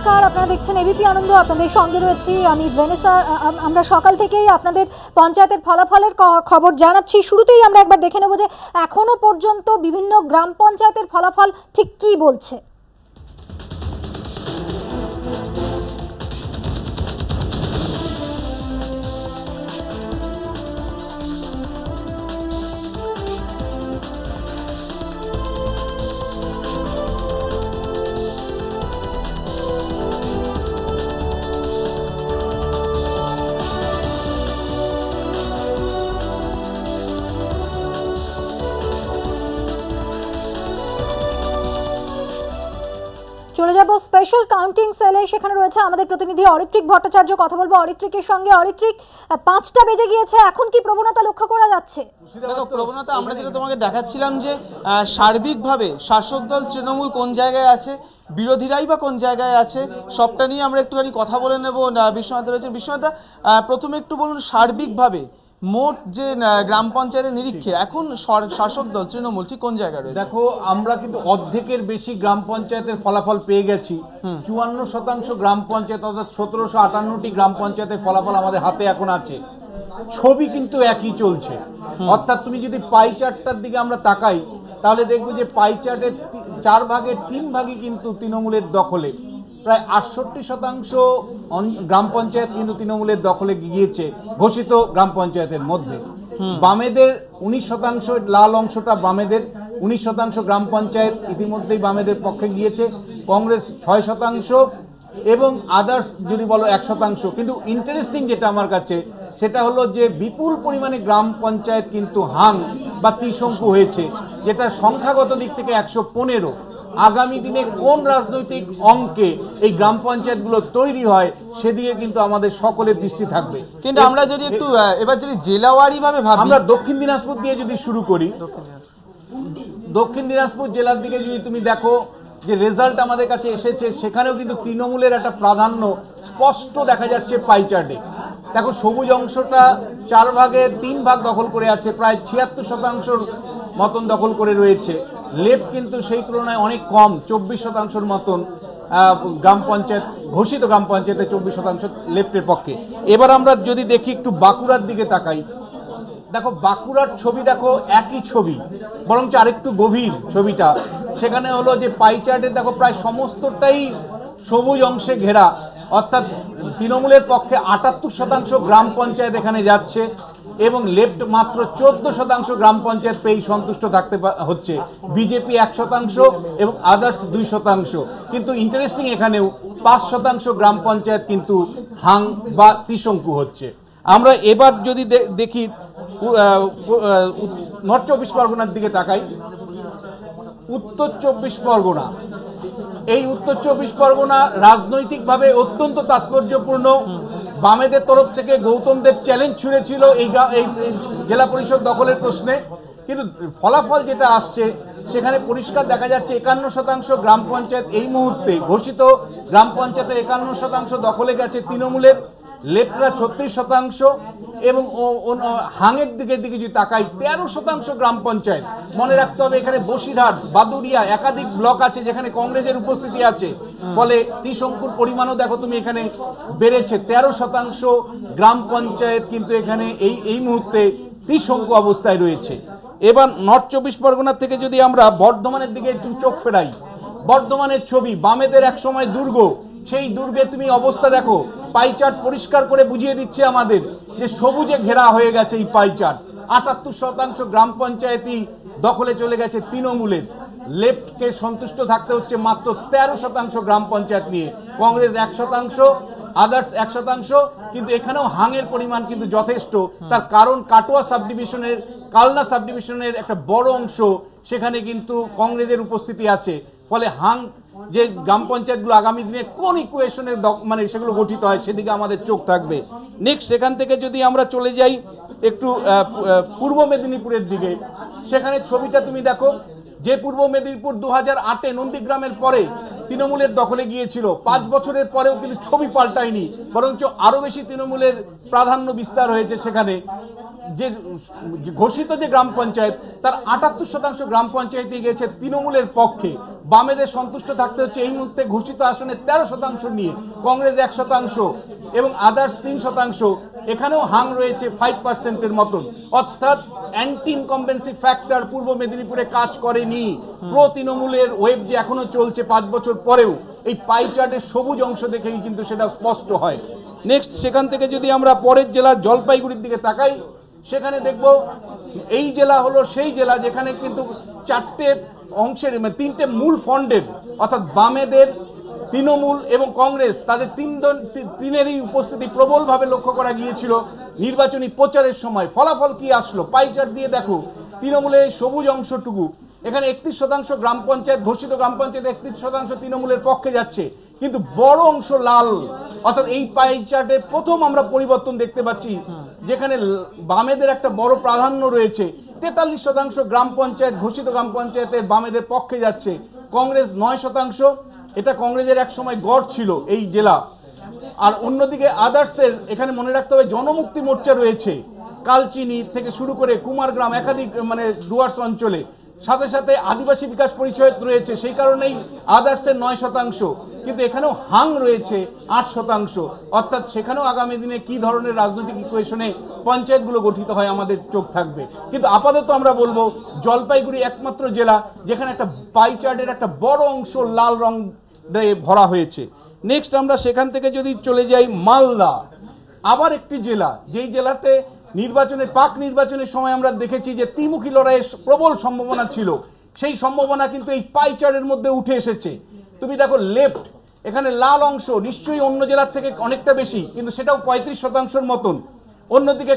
নমস্কার, আপনারা দেখছেন এবিপি আনন্দ। আপনাদের সঙ্গে রয়েছি আমি ভেনেসা। আমরা সকাল থেকেই আপনাদের পঞ্চায়েতের ফলাফলের খবর জানাচ্ছি। শুরুতেই আমরা একবার দেখে নেব যে এখনো পর্যন্ত বিভিন্ন গ্রাম পঞ্চায়েতের ফলাফল ঠিক কী বলছে। চলে যাব স্পেশাল কাউন্টিং সেলে, সেখানে রয়েছে আমাদের প্রতিনিধি অরিত্রিক ভট্টাচার্য। কথা বলবো অরিত্রিকের সঙ্গে। অরিত্রিক, 5টা বেজে গিয়েছে, এখন কি প্রবণতা লক্ষ্য করা যাচ্ছে? দেখো, প্রবণতা আমরা যেটা তোমাকে দেখাচ্ছিলাম যে সার্বিকভাবে শাসক দল তৃণমূল কোন জায়গায় আছে, বিরোধীরাই বা কোন জায়গায় আছে, সবটা নিয়ে আমরা একটুখানি কথা বলে নেব। বিশ্বনাথ রয়েছে। বিশ্বনাথ, প্রথমে একটু বলুন সার্বিকভাবে মোট যে গ্রাম পঞ্চায়েতের নিরীক্ষে এখন শাসক দল তৃণমূল ঠিক কোন জায়গায় রয়েছে? দেখো, আমরা কিন্তু অর্ধেকের বেশি গ্রাম পঞ্চায়েতের ফলাফল পেয়ে গেছি। 54% গ্রাম পঞ্চায়েত, অর্থাৎ 1758টি গ্রাম পঞ্চায়েতের ফলাফল আমাদের হাতে এখন আছে। ছবি কিন্তু একই চলছে। অর্থাৎ তুমি যদি পাই চার্টটার দিকে আমরা তাকাই, তাহলে দেখবো যে পাই চার্টের 4 ভাগের 3 ভাগই কিন্তু তৃণমূলের দখলে। প্রায় 68% গ্রাম পঞ্চায়েত কিন্তু তৃণমূলের দখলে গিয়েছে ঘোষিত গ্রাম পঞ্চায়েতের মধ্যে। বামেদের 19%, লাল অংশটা বামেদের। 19% গ্রাম পঞ্চায়েত ইতিমধ্যেই বামেদের পক্ষে গিয়েছে। কংগ্রেস 6% এবং আদার্স যদি বলো 1%। কিন্তু ইন্টারেস্টিং যেটা আমার কাছে, সেটা হলো যে বিপুল পরিমাণে গ্রাম পঞ্চায়েত কিন্তু হাং বা ত্রিশঙ্কু হয়েছে, যেটা সংখ্যাগত দিক থেকে 115। আগামী দিনে কোন রাজনৈতিক অঙ্কে এই গ্রাম পঞ্চায়েতগুলো তৈরি হয় সেদিকে কিন্তু আমাদের সকলের দৃষ্টি থাকবে। কিন্তু আমরা যদি একটু এবার যদি জেলাওয়ারি ভাবে ভাবি, আমরা দক্ষিণ দিনাজপুর দিয়ে যদি শুরু করি, দক্ষিণ দিনাজপুর জেলার দিকে যদি তুমি দেখো যে রেজাল্ট আমাদের কাছে এসেছে, সেখানেও কিন্তু তৃণমূলের একটা প্রাধান্য স্পষ্ট দেখা যাচ্ছে পাই চার্টে। দেখো, সবুজ অংশটা 4 ভাগের 3 ভাগ দখল করে আছে, প্রায় 76% মতন দখল করে রয়েছে। লেফট কিন্তু সেই তুলনায় অনেক কম, 24% মতন গ্রাম পঞ্চায়েত, ঘোষিত গ্রাম পঞ্চায়েতে 24% লেফটের পক্ষে। এবার আমরা যদি দেখি একটু বাঁকুড়ার দিকে তাকাই, দেখো বাঁকুড়ার ছবি, দেখো একই ছবি, বরঞ্চ আরেকটু গভীর ছবিটা। সেখানে হলো যে পাই চার্টের দেখো প্রায় সমস্তটাই সবুজ অংশে ঘেরা, অর্থাৎ তৃণমূলের পক্ষে 78% গ্রাম পঞ্চায়েত এখানে যাচ্ছে এবং লেফট মাত্র 14% গ্রাম পঞ্চায়েত পেয়ে সন্তুষ্ট থাকতে হচ্ছে। বিজেপি 1% এবং আদার্স 2%। কিন্তু ইন্টারেস্টিং, এখানেও 5% গ্রাম পঞ্চায়েত কিন্তু হাং বা ত্রিশঙ্কু হচ্ছে। আমরা এবার যদি দেখি নর্থ 24 পরগনার দিকে তাকাই, উত্তর 24 পরগনা, এই উত্তর 24 পরগনা রাজনৈতিকভাবে অত্যন্ত তাৎপর্যপূর্ণ। বামেদের তরফ থেকে গৌতম দেব চ্যালেঞ্জ ছুড়েছিল এই জেলা পরিষদ দখলের প্রশ্নে, কিন্তু ফলাফল যেটা আসছে সেখানে পরিষ্কার দেখা যাচ্ছে 51% গ্রাম পঞ্চায়েত এই মুহূর্তে ঘোষিত গ্রাম পঞ্চায়েতের 51% দখলে গেছে তৃণমূলের। লেফটরা 36% এবং হাঙের দিকে যদি তাকাই 13% গ্রাম পঞ্চায়েত। মনে রাখতে হবে এখানে বসিরহাট, বাদুড়িয়া একাধিক ব্লক আছে যেখানে কংগ্রেসের উপস্থিতি আছে, ফলে ত্রিশঙ্কুর পরিমাণও দেখো তুমি এখানে বেড়েছে। 13% গ্রাম পঞ্চায়েত কিন্তু এখানে এই মুহূর্তে ত্রিশঙ্কু অবস্থায় রয়েছে। এবার নর্থ 24 পরগনার থেকে যদি আমরা বর্ধমানের দিকে একটু চোখ ফেরাই, বর্ধমানের ছবি, বামেদের একসময় দুর্গ, সেই দুর্গে তুমি অবস্থা দেখো। পাই চার্ট পরিষ্কার করে বুঝিয়ে দিচ্ছে আমাদের যে সবুজে ঘেরা হয়ে গেছে এই পাই চার্ট। 78% গ্রাম পঞ্চায়েতই দখলে চলে গেছে তৃণমূলের। লেফটকে সন্তুষ্ট থাকতে হচ্ছে মাত্র 13% গ্রাম পঞ্চায়েত নিয়ে। কংগ্রেস 1%, আদার্স 1%। কিন্তু এখানেও হাঙের পরিমাণ কিন্তু যথেষ্ট। তার কারণ কাটোয়া সাব ডিভিশনের, কালনা সাব ডিভিশনের একটা বড় অংশ সেখানে কিন্তু কংগ্রেসের উপস্থিতি আছে। ফলে হাং যে গ্রাম পঞ্চায়েতগুলো আগামী দিনে কোন ইকুয়েশনে মানে সেগুলো গঠিত হয় সেদিকে আমাদের চোখ থাকবে। নেক্সট সেখান থেকে যদি আমরা চলে যাই একটু পূর্ব মেদিনীপুরের দিকে, সেখানে ছবিটা তুমি দেখো যে পূর্ব মেদিনীপুর 2008-এ নন্দীগ্রামের পরে তৃণমূলের দখলে গিয়েছিল, 5 বছরের পরেও কিন্তু ছবি পাল্টায়নি, বরঞ্চ আরো বেশি তৃণমূলের প্রাধান্য বিস্তার হয়েছে। সেখানে যে ঘোষিত যে গ্রাম পঞ্চায়েত তার 78% গ্রাম পঞ্চায়েতে গিয়েছে তৃণমূলের পক্ষে। বামেদের সন্তুষ্ট থাকতে হচ্ছে এই মুহূর্তে ঘোষিত আসনে 13% নিয়ে, কংগ্রেস 1% এবং আদার্স 3%। এখানেও হাং রয়েছে 5%-এর মতন, অর্থাৎ অ্যান্টি ইনকম্বেন্সি ফ্যাক্টর পূর্ব মেদিনীপুরে কাজ করেনি। প্রো তৃণমূলের ওয়েব যে এখনো চলছে 5 বছর পরেও, এই পাই চার্টের সবুজ অংশ দেখেই কিন্তু সেটা স্পষ্ট হয়। নেক্সট, সেখান থেকে যদি আমরা পরের জেলা জলপাইগুড়ির দিকে তাকাই, সেখানে দেখব এই জেলা হলো সেই জেলা যেখানে কিন্তু 4টে অংশের 3টে মূল ফন্ডের, অর্থাৎ বামেদের, তৃণমূল এবং কংগ্রেস, তাদের তিনেরই উপস্থিতি প্রবলভাবে লক্ষ্য করা গিয়েছিল নির্বাচনী প্রচারের সময়। ফলাফল কি আসলো পাই চার্ট দিয়ে দেখো। তৃণমূলের সবুজ অংশটুকু, এখানে 31% গ্রাম পঞ্চায়েত, ঘোষিত গ্রাম পঞ্চায়েত 31% তৃণমূলের পক্ষে যাচ্ছে, কিন্তু বড় অংশ লাল। অর্থাৎ এই পাই চার্টের প্রথম আমরা পরিবর্তন দেখতে পাচ্ছি, যেখানে বামেদের একটা বড় প্রাধান্য রয়েছে। 43% গ্রাম পঞ্চায়েত, ঘোষিত গ্রাম পঞ্চায়েতের বামেদের পক্ষে যাচ্ছে, কংগ্রেস 9%। এটা কংগ্রেসের এক সময় গড় ছিল এই জেলা। আর অন্যদিকে আদার্সের, এখানে মনে রাখতে হবে জনমুক্তি মোর্চা রয়েছে, কালচিনি থেকে শুরু করে কুমারগ্রাম, একাধিক ডুয়ার্স অঞ্চলে, সাথে সাথে আদিবাসী বিকাশ পরিষদ রয়েছে, সেই কারণেই আদার্সের 9%, কিন্তু এখানেও হাং রয়েছে 8%। অর্থাৎ সেখানেও আগামী দিনে কি ধরনের রাজনৈতিক ইকুয়েশনে পঞ্চায়েতগুলো গঠিত হয় আমাদের চোখ থাকবে। কিন্তু আপাতত আমরা বলবো জলপাইগুড়ি একমাত্র জেলা যেখানে একটা পাই চার্টের একটা বড় অংশ লাল রং দিয়ে ভরা হয়েছে। নেক্সট, আমরা সেখান থেকে যদি চলে যাই মালদা, আবার একটি জেলা, যেই জেলাতে পাক নির্বাচনের সময় আমরা দেখেছি যে ত্রিমুখী লড়াইয়ের প্রবল সম্ভাবনা ছিল, সেই সম্ভাবনা কিন্তু এই পাই চার্টের মধ্যে উঠে এসেছে। তুমি দেখো লেফট, এখানে লাল অংশ নিশ্চয়ই অন্য জেলার থেকে অনেকটা বেশি, কিন্তু সেটাও 35%-র মতন। অন্যদিকে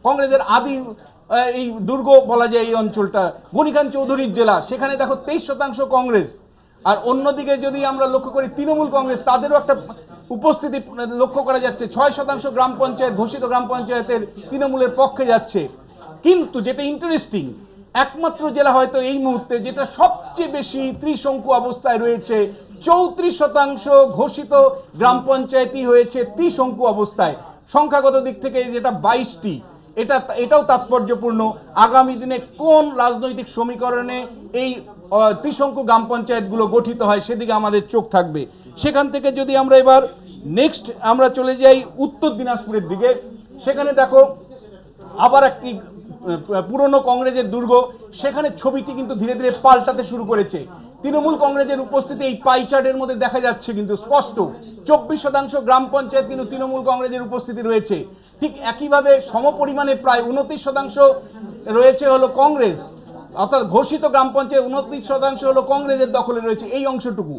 কংগ্রেসের আদি এই দুর্গ বলা যায় এই অঞ্চলটা, গণিখান চৌধুরীর জেলা, সেখানে দেখো 23% কংগ্রেস। আর অন্যদিকে যদি আমরা লক্ষ্য করি তৃণমূল কংগ্রেস, তাদেরও একটা উপস্থিতি লক্ষ্য করা যাচ্ছে, 6% গ্রাম পঞ্চায়েত, ঘোষিত গ্রাম পঞ্চায়েতের তৃণমূলের পক্ষে যাচ্ছে। কিন্তু যেটা ইন্টারেস্টিং, একমাত্র জেলা হয়তো এই মুহূর্তে যেটা সবচেয়ে বেশি ত্রিশঙ্কু অবস্থায় রয়েছে, 34% ঘোষিত গ্রাম পঞ্চায়েতই হয়েছে ত্রিশঙ্কু অবস্থায়। সংখ্যাগত দিক থেকে যেটা 22টি, এটাও তাৎপর্যপূর্ণ। আগামী দিনে কোন রাজনৈতিক সমীকরণে এই ত্রিশঙ্কু গ্রাম পঞ্চায়েতগুলো গঠিত হয় সেদিকে আমাদের চোখ থাকবে। সেখান থেকে যদি আমরা এবার নেক্সট আমরা চলে যাই উত্তর দিনাজপুরের দিকে, সেখানে দেখো আবার একটি পুরনো কংগ্রেসের দুর্গ, সেখানে ছবিটি কিন্তু ধীরে ধীরে পাল্টাতে শুরু করেছে। তৃণমূল কংগ্রেসের উপস্থিতি এই পাই চার্টের মধ্যে দেখা যাচ্ছে কিন্তু স্পষ্ট। 24% গ্রাম পঞ্চায়েত কিন্তু তৃণমূল কংগ্রেসের উপস্থিতি রয়েছে। ঠিক একইভাবে সমপরিমাণে প্রায় 29% রয়েছে হলো কংগ্রেস, অর্থাৎ ঘোষিত গ্রাম পঞ্চায়েত 29% হলো কংগ্রেসের দখলে রয়েছে এই অংশটুকু।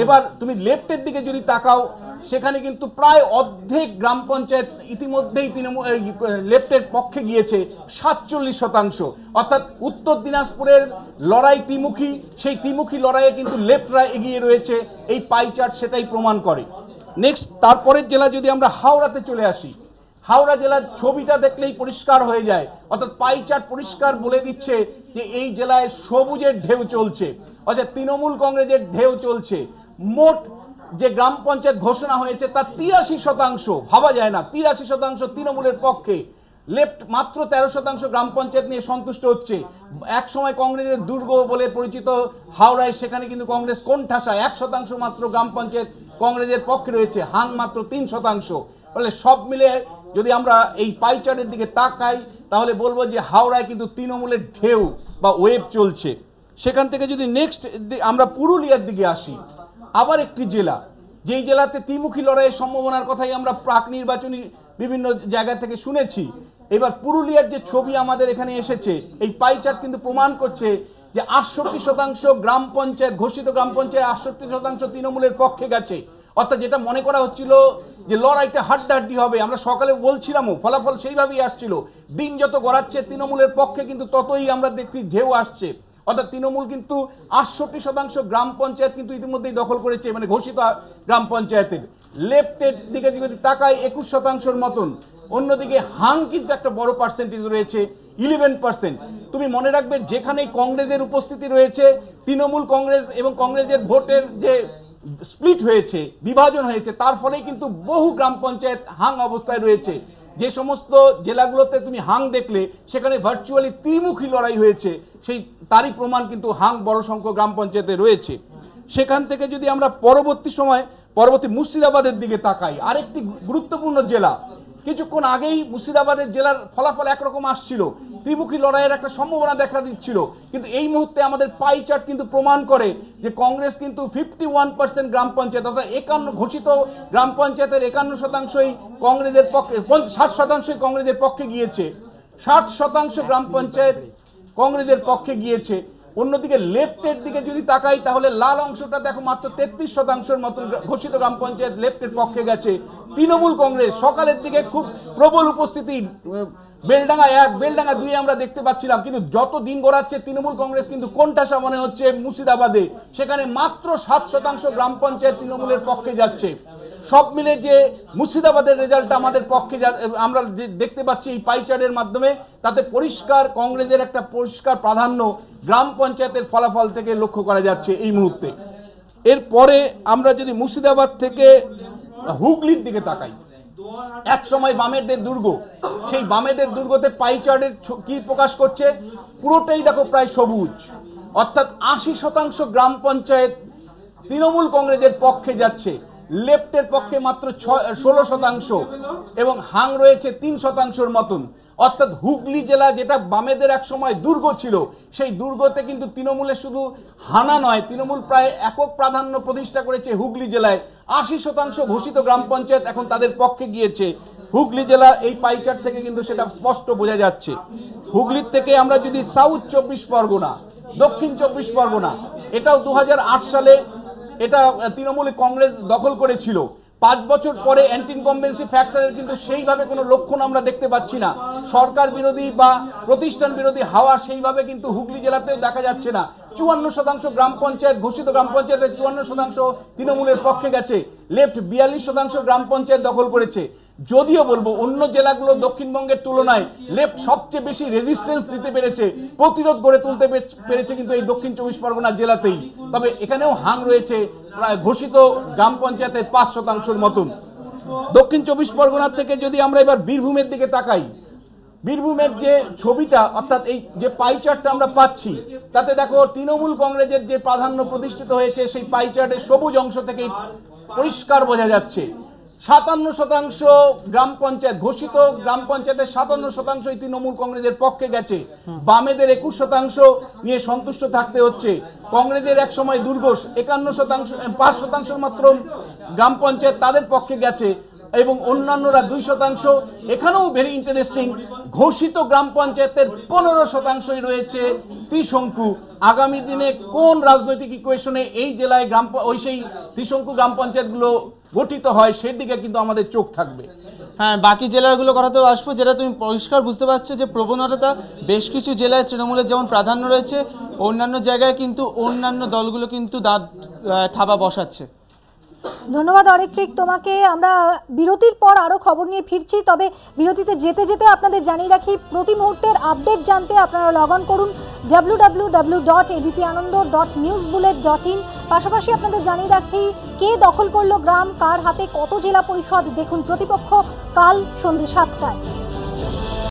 এবার তুমি লেফটের দিকে যদি তাকাও, সেখানে কিন্তু প্রায় অর্ধেক গ্রাম পঞ্চায়েত ইতিমধ্যেই লেফটের পক্ষে গিয়েছে, 47%। অর্থাৎ উত্তর দিনাজপুরের লড়াই ত্রিমুখী, সেই ত্রিমুখী লড়াইয়ে কিন্তু লেফটরা এগিয়ে রয়েছে, এই পাই চার্ট সেটাই প্রমাণ করে। নেক্সট, তারপরের জেলা যদি আমরা হাওড়াতে চলে আসি, হাওড়া জেলার ছবিটা দেখলেই পরিষ্কার হয়ে যায়, অর্থাৎ পাই চার্ট পরিষ্কার বলে দিচ্ছে যে এই জেলায় সবুজের ঢেউ চলছে, অর্থাৎ তৃণমূল কংগ্রেসের ঢেউ চলছে। মোট যে গ্রাম পঞ্চায়েত ঘোষণা হয়েছে তার 83%, ভাবা যায় না, 83% তৃণমূলের পক্ষে। লেফট মাত্র 13% গ্রাম পঞ্চায়েত নিয়ে সন্তুষ্ট হচ্ছে। এক সময় কংগ্রেসের দুর্গ বলে পরিচিত হাওড়ায়, সেখানে কিন্তু কংগ্রেস কোণঠাসা, 1% মাত্র গ্রাম পঞ্চায়েত কংগ্রেসের পক্ষে রয়েছে, হাং মাত্র 3%। ফলে সব মিলে যদি আমরা এই পাই চার্টের দিকে তাকাই, তাহলে বলবো যে হাওড়ায় কিন্তু তৃণমূলের ঢেউ বা ওয়েভ চলছে। সেখান থেকে যদি নেক্সট আমরা পুরুলিয়ার দিকে আসি, আবার একটি জেলা, যেই জেলাতে ত্রিমুখী লড়াইয়ের সম্ভাবনার কথাই আমরা প্রাক নির্বাচনী বিভিন্ন জায়গা থেকে শুনেছি। এবার পুরুলিয়ার যে ছবি আমাদের এখানে এসেছে, এই পাই চার্ট কিন্তু প্রমাণ করছে যে 68% গ্রাম পঞ্চায়েত, ঘোষিত গ্রাম পঞ্চায়েত 68% তৃণমূলের পক্ষে গেছে। অর্থাৎ যেটা মনে করা হচ্ছিল যে লড়াইটা হাড্ডাহাড্ডি হবে, আমরা সকালে বলছিলামও, ফলাফল সেইভাবেই আসছিল। দিন যত গড়াচ্ছে তৃণমূলের পক্ষে কিন্তু ততই আমরা দেখছি ঢেউ আসছে। অর্থাৎ তৃণমূল কিন্তু 68% গ্রাম পঞ্চায়েত কিন্তু ইতিমধ্যেই দখল করেছে, ঘোষিত গ্রাম পঞ্চায়েতের। লেফটের দিকে যদি তাকাই 21%-র মতন। অন্যদিকে হাং কিন্তু একটা বড় পার্সেন্টেজ রয়েছে, 11%। তুমি মনে রাখবে যেখানেই কংগ্রেসের উপস্থিতি রয়েছে, তৃণমূল কংগ্রেস এবং কংগ্রেসের ভোটের যে স্প্লিট হয়েছে, বিভাজন হয়েছে, তার ফলেই কিন্তু বহু গ্রাম পঞ্চায়েত হাং অবস্থায় রয়েছে। যে সমস্ত জেলাগুলোতে তুমি হাং দেখলে সেখানে ভার্চুয়ালি ত্রিমুখী লড়াই হয়েছে, সেই তারই প্রমাণ কিন্তু হাং বড় সংখ্যক গ্রাম পঞ্চায়েতে রয়েছে। সেখান থেকে যদি আমরা পরবর্তী মুর্শিদাবাদের দিকে তাকাই, আরেকটি গুরুত্বপূর্ণ জেলা, কিছুক্ষণ আগেই মুর্শিদাবাদের জেলার ফলাফল একরকম আসছিল, ত্রিমুখী লড়াইয়ের একটা সম্ভাবনা দেখা দিচ্ছিল, কিন্তু এই মুহূর্তে আমাদের পাই চার্ট কিন্তু প্রমাণ করে যে কংগ্রেস কিন্তু 51% গ্রাম পঞ্চায়েত অর্থাৎ 51 ঘোষিত গ্রাম পঞ্চায়েতের 51%ই কংগ্রেসের পক্ষে, 60% কংগ্রেসের পক্ষে গিয়েছে, 60% গ্রাম পঞ্চায়েত কংগ্রেসের পক্ষে গিয়েছে। অন্যদিকে লেফটের দিকে যদি তাকাই তাহলে লাল অংশটা দেখো মাত্র 33% মতন ঘোষিত গ্রাম পঞ্চায়েত লেফটের পক্ষে গেছে। তৃণমূল কংগ্রেস সকালের দিকে খুব প্রবল উপস্থিতি, বেলডাঙ্গা 1 বেলডাঙ্গা 2 আমরা দেখতে পাচ্ছিলাম, কিন্তু যত দিন গড়াচ্ছে তৃণমূল কংগ্রেস কিন্তু কোনটাসা মনে হচ্ছে মুর্শিদাবাদে, সেখানে মাত্র 7% গ্রাম পঞ্চায়েত তৃণমূলের পক্ষে যাচ্ছে। সব মিলে যে মুর্শিদাবাদের রেজাল্টটা আমাদের পক্ষে আমরা দেখতে পাচ্ছি এই পাইচার্টের মাধ্যমে, তাতে পরিষ্কার কংগ্রেসের একটা পরিষ্কার প্রাধান্য গ্রাম পঞ্চায়েতের ফলাফল থেকে লক্ষ্য করা যাচ্ছে এই মুহূর্তে। এরপরে আমরা যদি মুর্শিদাবাদ থেকে হুগলির দিকে তাকাই, এক সময় বামেদের দুর্গ, সেই বামেদের দুর্গতে পাইচার্টের কি প্রকাশ করছে, পুরোটাই দেখো প্রায় সবুজ, অর্থাৎ 80% গ্রাম পঞ্চায়েত তৃণমূল কংগ্রেসের পক্ষে যাচ্ছে, লেফটের পক্ষে মাত্র 16% এবং হাং রয়েছে 3%-র মতন। অর্থাৎ হুগলি জেলা যেটা বামেদের এক সময় দুর্গ ছিল, সেই দুর্গতে কিন্তু তৃণমূলের শুধু হানা নয়, তৃণমূল প্রায় একক প্রাধান্য প্রতিষ্ঠা করেছে হুগলি জেলায়। 80% ঘোষিত গ্রাম পঞ্চায়েত এখন তাদের পক্ষে গিয়েছে হুগলি জেলা, এই পাইচার্ট থেকে কিন্তু সেটা স্পষ্ট বোঝা যাচ্ছে। হুগলির থেকে আমরা যদি সাউথ 24 পরগনা, দক্ষিণ 24 পরগনা, এটাও 2008 সালে এটা তৃণমূল কংগ্রেস দখল করেছিল। 5 বছর পরে অ্যান্টি ইনকম্বেন্সি ফ্যাক্টরের কিন্তু সেইভাবে কোনো লক্ষণ আমরা দেখতে পাচ্ছি না, সরকার বিরোধী বা প্রতিষ্ঠান বিরোধী হাওয়া সেইভাবে কিন্তু হুগলি জেলাতেও দেখা যাচ্ছে না। 54% গ্রাম পঞ্চায়েত, ঘোষিত গ্রাম পঞ্চায়েতের 54% তৃণমূলের পক্ষে গেছে, লেফট 42% গ্রাম পঞ্চায়েত দখল করেছে। যদিও বলবো অন্য জেলাগুলো দক্ষিণবঙ্গের তুলনায় লেফট সবচেয়ে বেশি রেজিস্ট্যান্স দিতে পেরেছে, প্রতিরোধ গড়ে তুলতে পেরেছে কিন্তু এই দক্ষিণ 24 পরগনা জেলাতেই। তবে এখানেও হাং রয়েছে প্রায় ঘোষিত গ্রাম পঞ্চায়েতের 5%-র মতন। দক্ষিণ 24 পরগনার থেকে যদি আমরা এবার বীরভূমের দিকে তাকাই, বীরভূমের যে ছবিটা অর্থাৎ এই যে পাই চার্টটা আমরা পাচ্ছি, তাতে দেখো তৃণমূল কংগ্রেসের যে প্রাধান্য প্রতিষ্ঠিত হয়েছে সেই পাই চার্টের সবুজ অংশ থেকেই পরিষ্কার বোঝা যাচ্ছে। 57% গ্রাম পঞ্চায়েত, ঘোষিত গ্রাম পঞ্চায়েতের 57%ই তৃণমূল কংগ্রেসের পক্ষে গেছে, বামেদের 21% নিয়ে সন্তুষ্ট থাকতে হচ্ছে। কংগ্রেসের এক সময় দুর্গ 51%, 5% মাত্র গ্রাম পঞ্চায়েত তাদের পক্ষে গেছে এবং অন্যান্যরা 2%। এখানেও ভেরি ইন্টারেস্টিং, ঘোষিত গ্রাম পঞ্চায়েতের 15%ই রয়েছে ত্রিশঙ্কু। আগামী দিনে কোন রাজনৈতিক ইকুয়েশনে এই জেলায় সেই ত্রিশঙ্কু গ্রাম পঞ্চায়েতগুলো গঠিত হয় সেদিকে কিন্তু আমাদের চোখ থাকবে। হ্যাঁ, বাকি জেলাগুলো কথাতেও আসবো, যেটা তুমি পরিষ্কার বুঝতে পারছো যে প্রবণতা বেশ কিছু জেলায় তৃণমূলের যেমন প্রাধান্য রয়েছে, অন্যান্য জায়গায় কিন্তু অন্যান্য দলগুলো কিন্তু দাঁত থাবা বসাচ্ছে। ধন্যবাদ অরিত্রিক তোমাকে। আমরা বিরতির পর আরও খবর নিয়ে ফিরছি, তবে বিরতিতে যেতে যেতে আপনাদের জানিয়ে রাখি প্রতি মুহূর্তের আপডেট জানতে আপনারা লগ অন করুন www.abpanando.newsbullet.in। পাশাপাশি আপনাদের জানিয়ে রাখি কে দখল করলো গ্রাম, কার হাতে কত জেলা পরিষদ, দেখুন প্রতিপক্ষ কাল সন্ধ্যে 7টায়।